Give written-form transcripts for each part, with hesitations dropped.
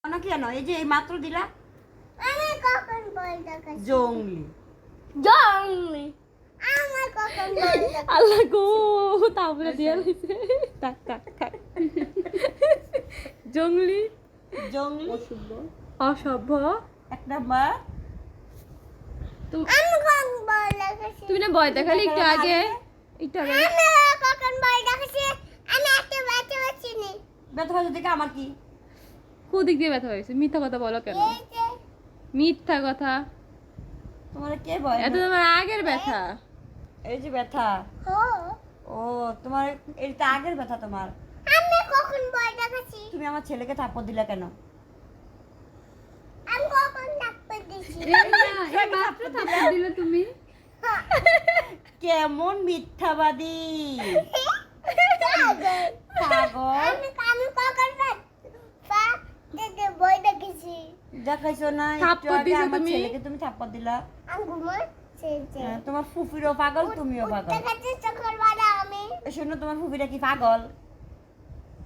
না কেন এই যে এই মাত্র দিলা আমি কখন বলতে গেছি জংলি জংলি আমার কখন বলতে আল্লাহ গো তারপরে দিয়ে লইছে টাক টাক টাক জংলি জংলি অসভ্য এক নাম্বার আমি কখন বলতে গেছি তুমি না ভয় দেখালে একটু আগে আমি কখন বলতে গেছি আমি একটা বাচ্চা বাচ্চি নি ব্যথা হয়েছে দেখে আমার কি কোদিক দিয়ে ব্যথা হয়েছে মিথ্যা কথা বলো কেন এই যে মিথ্যা কথা তোমার কে বলে এত তোমার আগের ব্যথা এই যে ব্যথা ও ও তোমার এটা আগের ব্যথা তোমার আমি কখন বলতে গেছি তুমি আমার ছেলেকে থাপ্পড় দিলা কেন আমি কখন ডাক্তার দিছি দিলে তুমি কেমন মিথ্যাবাদী পাগল আমি কখন পা থেকে বই দেখেছি দেখাইছো না একটু থাপ্পড় আগে দিছো আমার তুমি? ছেলেকে তুমি থাপ্পড় দিলা আমি ঘুমাই হ্যাঁ, তোমার ফুফিরও পাগল তুমিও পাগল দেখাচ্ছি সকালবেলা আমি শোনো তোমার ফুফিটা কি পাগল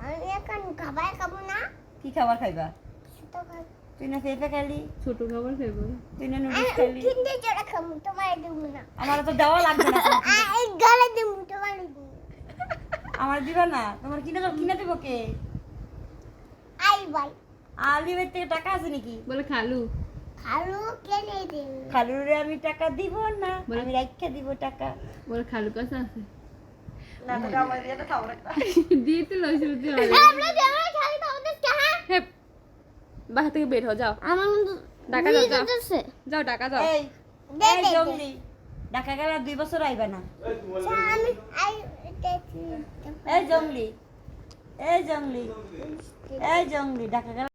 আমি এখন খাবার খাবো না কি খাবার খাইবা শুধু খাবো। তুই না পেঁপে খাইলি ছোট খাবার খাইবো তুই না আমি নুডলস খাইলি কিনতে চড়া খাবো তোমার দেবো না আমার তো দেওয়া লাগবে না এই গালে দেবো তোমার দেবো আমার দিবা না তোমার কিনে দেবো কে আই ভাই আলিমের থেকে টাকা আছে নাকি বলে খালু খালু কেনে দেবো খালুরে আমি টাকা দিব না বলে- আমি রাখা দিব টাকা বলে খালু কাছে আছে না তো আমার দিয়ে তো খাবো না দিয়ে তো লইছিল তুই আমরা যাবো খালি তোমাদের চাহা হে বাসা থেকে বের হও যাও আমার কিন্তু ঢাকা যাও যাও যাও ঢাকা যাও এই দে, এই দে, দে। জঙ্গলি ঢাকা গেলে আর 2 বছর আইবা না আমি আই এই জঙ্গলি এই জঙ্গলি এই জঙ্গলি ঢাকা গেলে